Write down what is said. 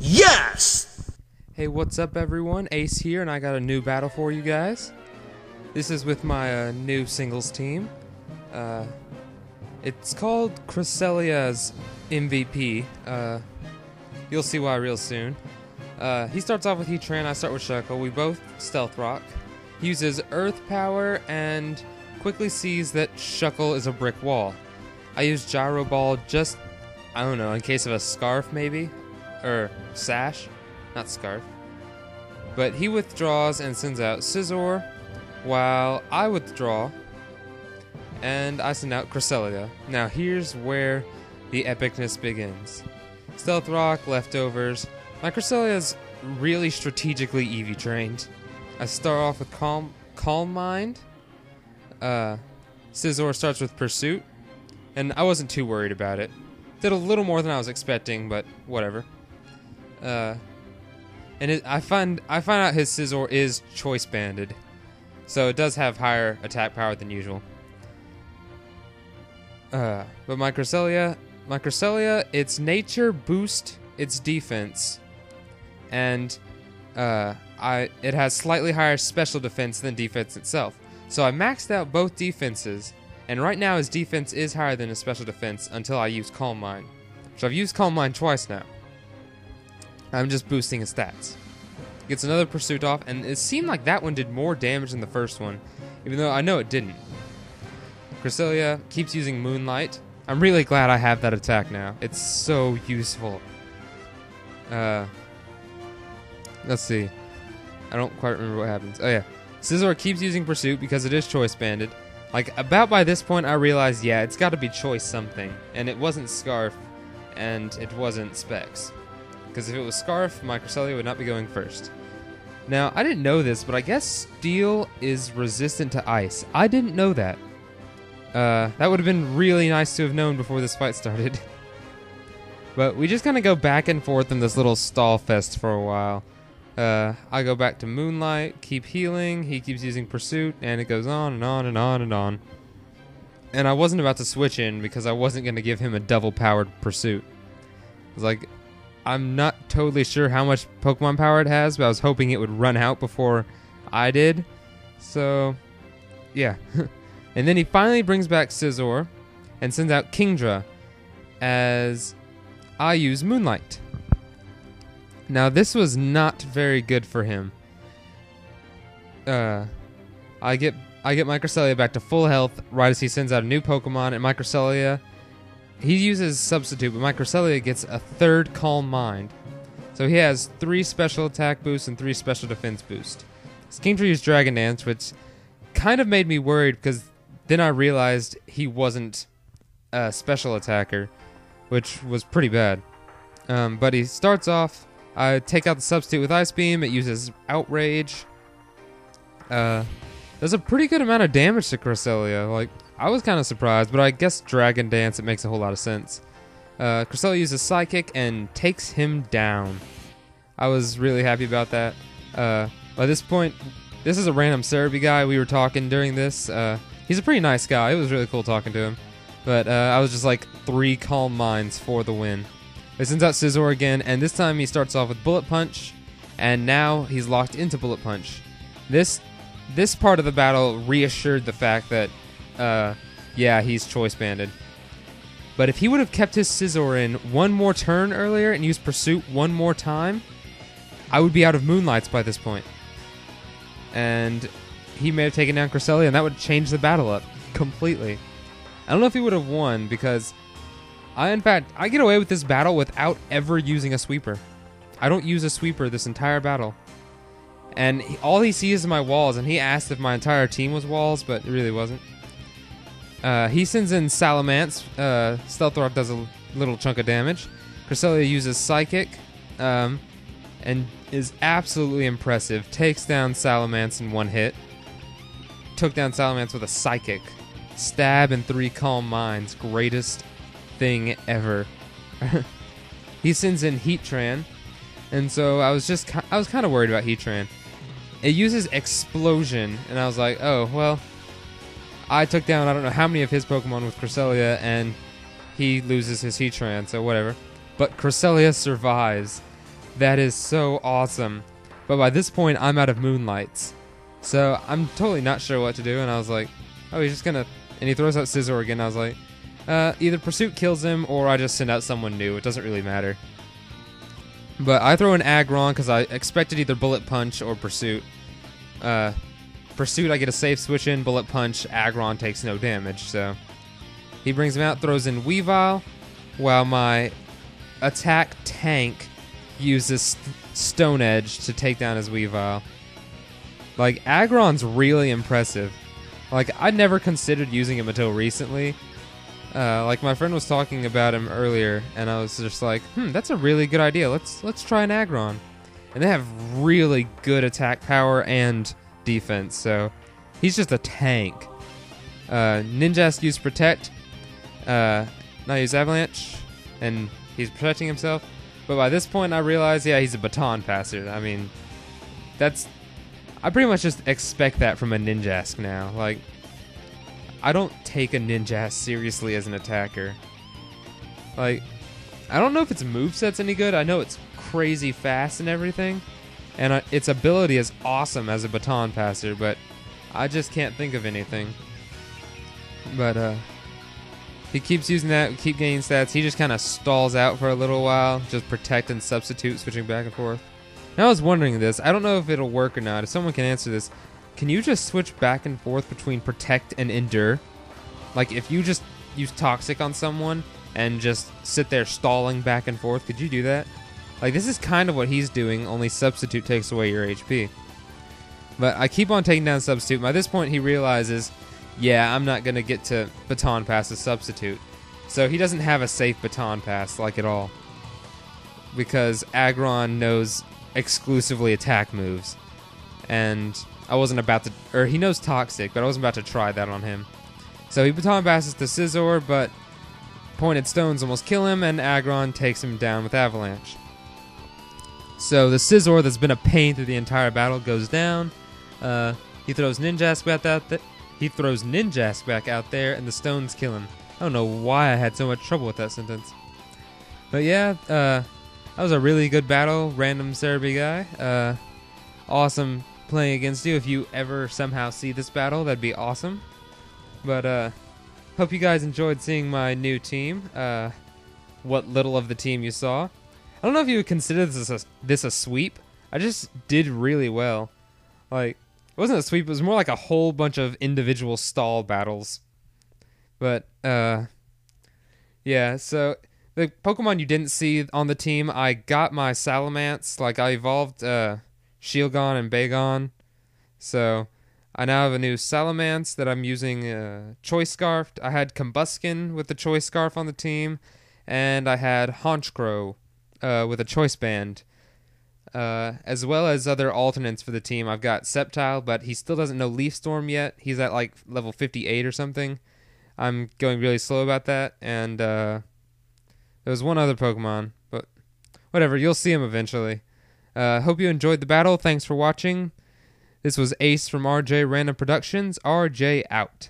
Yes! Hey, what's up everyone? Ace here, and I got a new battle for you guys. This is with my new singles team. It's called Cresselia's MVP. You'll see why real soon. He starts off with Heatran, I start with Shuckle. We both Stealth Rock. He uses Earth Power and quickly sees that Shuckle is a brick wall. I use Gyro Ball just, I don't know, in case of a Scarf maybe? Or Sash? Not Scarf. But he withdraws and sends out Scizor, while I withdraw and I send out Cresselia. Now here's where the epicness begins. Stealth Rock, leftovers. My Cresselia is really strategically Eevee trained. I start off with Calm Mind. Scizor starts with Pursuit, and I wasn't too worried about it. Did a little more than I was expecting, but whatever. I find out his Scizor is choice banded, so it does have higher attack power than usual. But my Cresselia, its nature boost its defense, and it has slightly higher special defense than defense itself. So I maxed out both defenses, and right now his defense is higher than his special defense until I use Calm Mind. So I've used Calm Mind twice now. I'm just boosting his stats. Gets another Pursuit off, and it seemed like that one did more damage than the first one, even though I know it didn't. Cresselia keeps using Moonlight. I'm really glad I have that attack now. It's so useful. Let's see. I don't quite remember what happens. Oh yeah. Scizor keeps using Pursuit because it is choice banded. Like, about by this point I realized, yeah, it's got to be choice something. And it wasn't Scarf, and it wasn't Specs. Because if it was Scarf, my Cresselia would not be going first. Now, I didn't know this, but I guess Steel is resistant to Ice. I didn't know that. That would have been really nice to have known before this fight started. But we just kind of go back and forth in this little stall fest for a while. I go back to Moonlight, keep healing, he keeps using Pursuit, and it goes on and on and on and on. And I wasn't about to switch in because I wasn't going to give him a double-powered Pursuit. I was like, I'm not totally sure how much Pokemon power it has, but I was hoping it would run out before I did. So, yeah. And then he finally brings back Scizor and sends out Kingdra as I use Moonlight. Now this was not very good for him. I get my Cresselia back to full health right as he sends out a new Pokemon, and my Cresselia, he uses Substitute, but my Cresselia gets a third Calm Mind. So he has 3 special attack boosts and 3 special defense boosts. Kingdra used Dragon Dance, which kind of made me worried because then I realized he wasn't a special attacker, which was pretty bad. But he starts off, I take out the Substitute with Ice Beam, it uses Outrage. Does a pretty good amount of damage to Cresselia. Like, I was kind of surprised, but I guess Dragon Dance, it makes a whole lot of sense. Cresselia uses Psychic and takes him down. I was really happy about that. By this point, this is a random Cerebi guy. We were talking during this. He's a pretty nice guy. It was really cool talking to him. But I was just like 3 Calm Minds for the win. He sends out Scizor again, and this time he starts off with Bullet Punch, and now he's locked into Bullet Punch. This part of the battle reassured the fact that, yeah, he's choice banded. But if he would have kept his Scizor in one more turn earlier and used Pursuit one more time, I would be out of Moonlights by this point. And he may have taken down Cresselia, and that would change the battle up completely. I don't know if he would have won, because I get away with this battle without ever using a sweeper. I don't use a sweeper this entire battle. And all he sees is my walls, and he asked if my entire team was walls, but it really wasn't. He sends in Salamence. Stealth Rock does a little chunk of damage. Cresselia uses Psychic, and is absolutely impressive. Takes down Salamence in one hit. Took down Salamence with a Psychic. Stab and 3 Calm Minds. Greatest thing ever. He sends in Heatran, and so I was kind of worried about Heatran. It uses Explosion, and I was like, oh well. I took down I don't know how many of his Pokemon with Cresselia, and he loses his Heatran, so whatever. But Cresselia survives. That is so awesome. But by this point, I'm out of moonlights. So I'm totally not sure what to do, and I was like, oh, he's just gonna... And he throws out Scizor again, I was like, either Pursuit kills him, or I just send out someone new. It doesn't really matter. But I throw an Aggron, because I expected either Bullet Punch or Pursuit. Pursuit, I get a safe switch in. Bullet Punch, Aggron takes no damage, so... He brings him out, throws in Weavile, while my attack tank uses Stone Edge to take down his Weavile. Like, Aggron's really impressive. Like, I'd never considered using him until recently. Like, my friend was talking about him earlier, and I was just like, that's a really good idea. Let's try an Aggron. And they have really good attack power and defense, so he's just a tank. Ninjask used Protect, not use Avalanche, and he's protecting himself. But by this point, I realized, yeah, he's a baton passer. I mean, I pretty much just expect that from a Ninjask now. Like, I don't take a Ninjask seriously as an attacker. Like, I don't know if its moveset's any good. I know it's crazy fast and everything, and its ability is awesome as a baton passer, but I just can't think of anything. But, he keeps using that, we keep gaining stats. He just kind of stalls out for a little while, just protect and substitute, switching back and forth. Now, I was wondering this. I don't know if it'll work or not. If someone can answer this, can you just switch back and forth between Protect and Endure? Like, if you just use Toxic on someone and just sit there stalling back and forth, could you do that? Like, this is kind of what he's doing, only Substitute takes away your HP. But I keep on taking down Substitute. By this point, he realizes, yeah, I'm not going to get to Baton Pass as Substitute. So he doesn't have a safe Baton Pass, like, at all. Because Aggron knows exclusively attack moves. And I wasn't about to... Or he knows Toxic, but I wasn't about to try that on him. So he Baton Passes to Scizor, but Pointed Stones almost kill him, and Aggron takes him down with Avalanche. So the Scizor that's been a pain through the entire battle goes down. He throws Ninjask back out there, and the stones kill him. I don't know why I had so much trouble with that sentence. But yeah, that was a really good battle, random Cerebi guy. Awesome playing against you. If you ever somehow see this battle, that'd be awesome. But hope you guys enjoyed seeing my new team. What little of the team you saw. I don't know if you would consider this a sweep. I just did really well. Like, it wasn't a sweep, it was more like a whole bunch of individual stall battles. But, yeah, so the Pokemon you didn't see on the team, I got my Salamence. Like, I evolved Shieldgon and Bagon. So, I now have a new Salamence that I'm using Choice Scarf. I had Combuskin with the Choice Scarf on the team, and I had Honchkrow with a Choice Band. As well as other alternates for the team. I've got Sceptile, but he still doesn't know Leaf Storm yet. He's at like level 58 or something. I'm going really slow about that. And there was one other Pokemon, but whatever. You'll see him eventually. Hope you enjoyed the battle. Thanks for watching. This was Ace from RJ Random Productions. RJ out.